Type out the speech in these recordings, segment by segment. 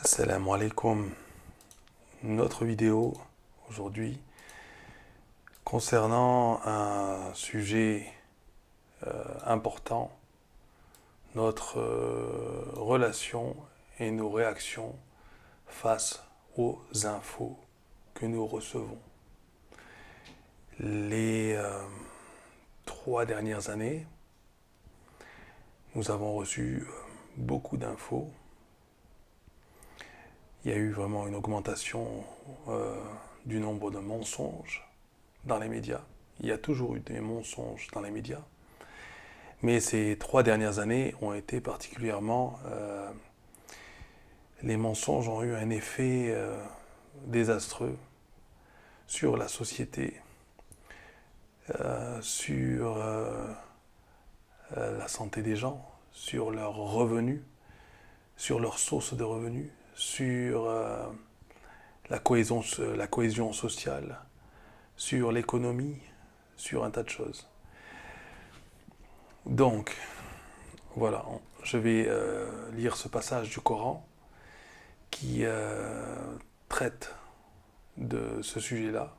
Assalamu alaikum. Notre vidéo aujourd'hui concernant un sujet important, notre relation et nos réactions face aux infos que nous recevons. Les 3 dernières années, nous avons reçu beaucoup d'infos. Il y a eu vraiment une augmentation du nombre de mensonges dans les médias. Il y a toujours eu des mensonges dans les médias. Mais ces 3 dernières années ont été particulièrement... les mensonges ont eu un effet désastreux sur la société, sur la santé des gens, sur leurs revenus, sur leurs sources de revenus, sur la cohésion sociale, sur l'économie, sur un tas de choses. Donc, voilà, je vais lire ce passage du Coran qui traite de ce sujet-là,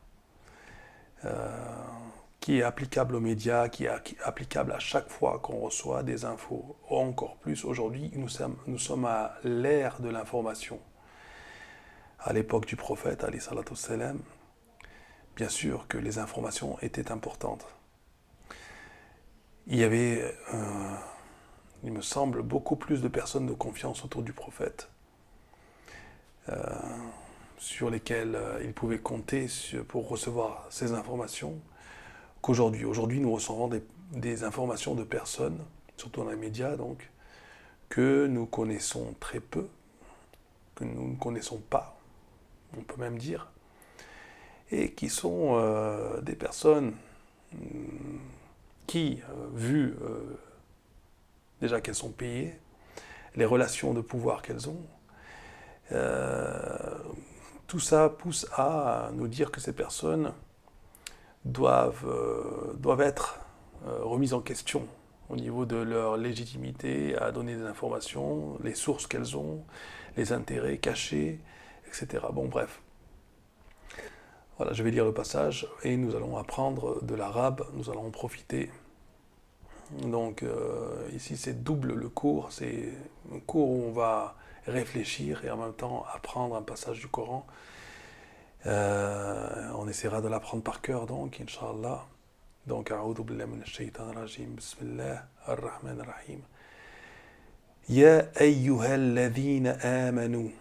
qui est applicable aux médias, qui est applicable à chaque fois qu'on reçoit des infos. Encore plus aujourd'hui, nous sommes à l'ère de l'information. À l'époque du prophète, alayhi salatu wassalam, bien sûr que les informations étaient importantes. Il y avait, il me semble, beaucoup plus de personnes de confiance autour du prophète, sur lesquelles ils pouvaient compter pour recevoir ces informations, qu'aujourd'hui. Aujourd'hui, nous recevons des informations de personnes, surtout dans les médias, donc, que nous connaissons très peu, que nous ne connaissons pas, on peut même dire, et qui sont des personnes qui, vu déjà qu'elles sont payées, les relations de pouvoir qu'elles ont, tout ça pousse à nous dire que ces personnes doivent être remises en question au niveau de leur légitimité à donner des informations, les sources qu'elles ont, les intérêts cachés, etc. Bon, bref. Voilà, je vais lire le passage et nous allons apprendre de l'arabe, nous allons en profiter. Donc ici c'est double le cours, c'est un cours où on va réfléchir et en même temps apprendre un passage du Coran. On essaiera de l'apprendre par cœur donc, Inch'Allah. Donc, A'udhu billahi minash shaytanir rajim, bismillah ar-Rahman ar-Rahim. Ya ayyuhal ladhina amanu.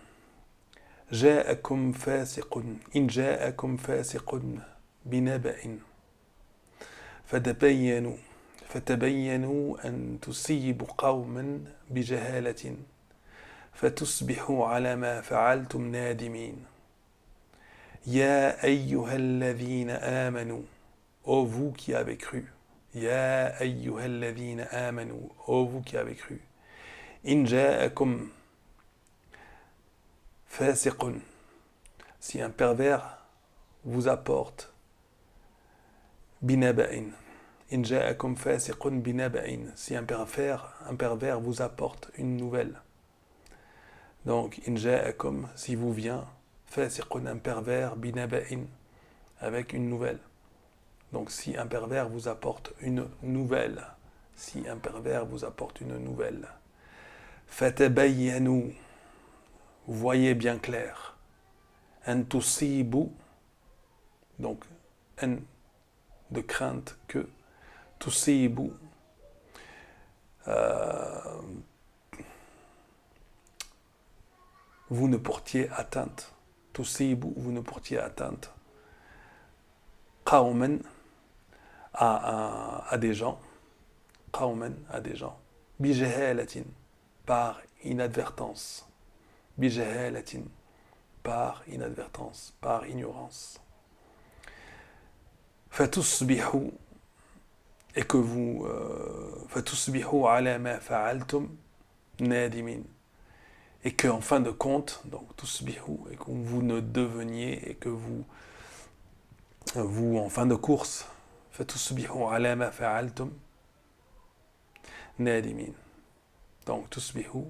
جاءكم فاسق إن جاءكم فاسق بنبأ فتبينوا أن تصيبوا قوما بجهالة فتصبحوا على ما فعلتم نادمين يا أيها الذين آمنوا ô vous qui avez cru يا أيها الذين آمنوا ô vous qui avez cru إن جاءكم fasiqun, si un pervers vous apporte binaba'in, in ja'akum fasiqun binaba'in, si un pervers vous apporte une nouvelle. Donc, in ja'akum, si vous vient, fasiqun, un pervers binaba'in, avec une nouvelle. Donc, si un pervers vous apporte une nouvelle, si un pervers vous apporte une nouvelle, fatabayyanu, voyez bien clair. En tusibu, donc en de crainte que, tusibu, vous ne portiez atteinte. Tusibu, vous ne portiez atteinte. Qawman, à des gens. Qawman, à des gens. Bijahalatin, par inadvertance. Bijahalatin, par inadvertance, par ignorance. Fatusbihu, et que vous fatusbihu ala ma fa'altum nadimin, et que en fin de compte, donc tusbihu, et que vous ne deveniez, et que vous en fin de course, fatusbihu ala ma fa'altum nadimin. Donc tusbihu,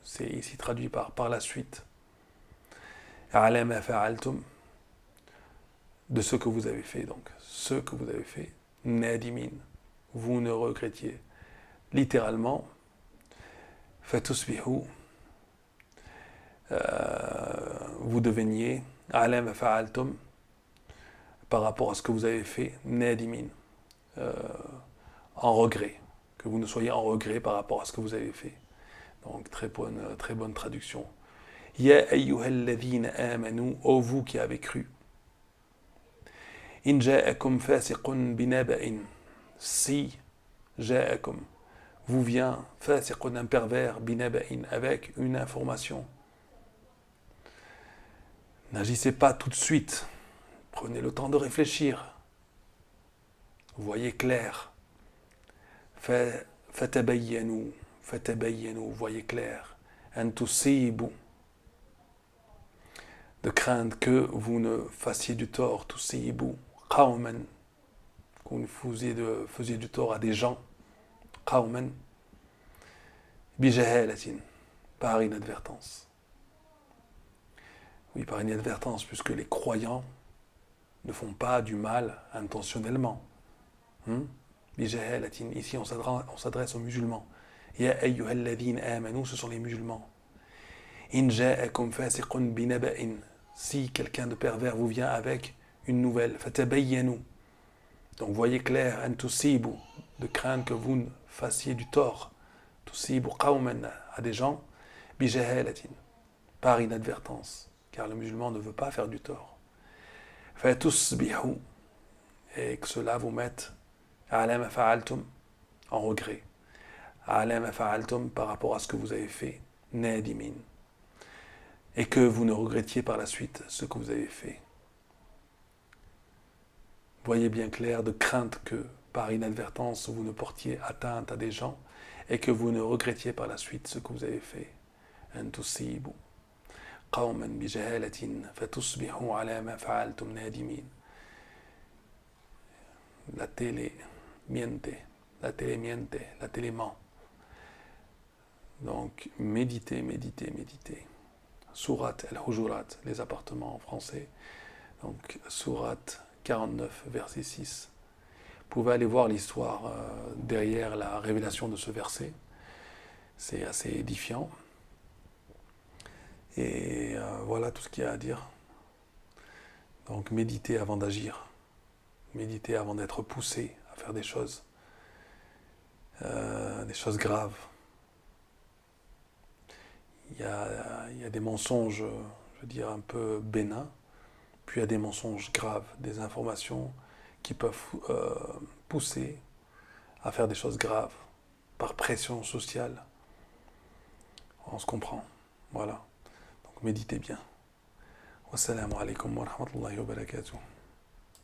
c'est ici traduit par la suite. ala ma fa'altum, de ce que vous avez fait, donc ce que vous avez fait, nadimin, vous ne regrettiez. Littéralement, fatusbihu, vous deveniez ala ma fa'altum, par rapport à ce que vous avez fait, nadimin, en regret, que vous ne soyez en regret par rapport à ce que vous avez fait. Donc très bonne traduction. Ya ayyuhalladhina amanu, ô vous qui avez cru. In ja'akum fasiqun binaba'in, si ja'akum, vous vient fasiqun, un pervers, binaba'in, avec une information. N'agissez pas tout de suite, prenez le temps de réfléchir, voyez clair. Fatabayyanu, voyez clair. An tusibu, de craindre que vous ne fassiez du tort, tusibu, qawman, que vous faisiez du tort à des gens, qawman, bijahalatin, par inadvertance. Oui, par inadvertance, puisque les croyants ne font pas du mal intentionnellement. Bijahalatin, ici on s'adresse aux musulmans. Ya ayyuhalladhina amanu, ce sont les musulmans. In ja'akum fasiqun binaba'in, si quelqu'un de pervers vous vient avec une nouvelle, fatabayyanu, donc voyez clair, an tusibu, de craindre que vous ne fassiez du tort, tusibu qawman, à des gens, bijahalatin, par inadvertance, car le musulman ne veut pas faire du tort. Fatusbihu, et que cela vous mette ala ma fa'altum, en regret, ala ma fa'altum, par rapport à ce que vous avez fait, nadimin, et que vous ne regrettiez par la suite ce que vous avez fait. Voyez bien clair, de crainte que par inadvertance vous ne portiez atteinte à des gens et que vous ne regrettiez par la suite ce que vous avez fait. An tusibu qawman bijahalatin fatusbihu ala ma fa'altum nadimin. La télé miente, la télé ment. Donc méditez. Surat al-Hujurat, les appartements en français. Donc Surat 49, verset 6. Vous pouvez aller voir l'histoire derrière la révélation de ce verset. C'est assez édifiant. Et voilà tout ce qu'il y a à dire. Donc méditez avant d'agir. Méditez avant d'être poussé à faire des choses graves. Il y a des mensonges, je veux dire, un peu bénins, puis il y a des mensonges graves, des informations qui peuvent pousser à faire des choses graves, par pression sociale. On se comprend. Voilà. Donc méditez bien. Wassalamu alaikum wa rahmatullahi wa barakatuh.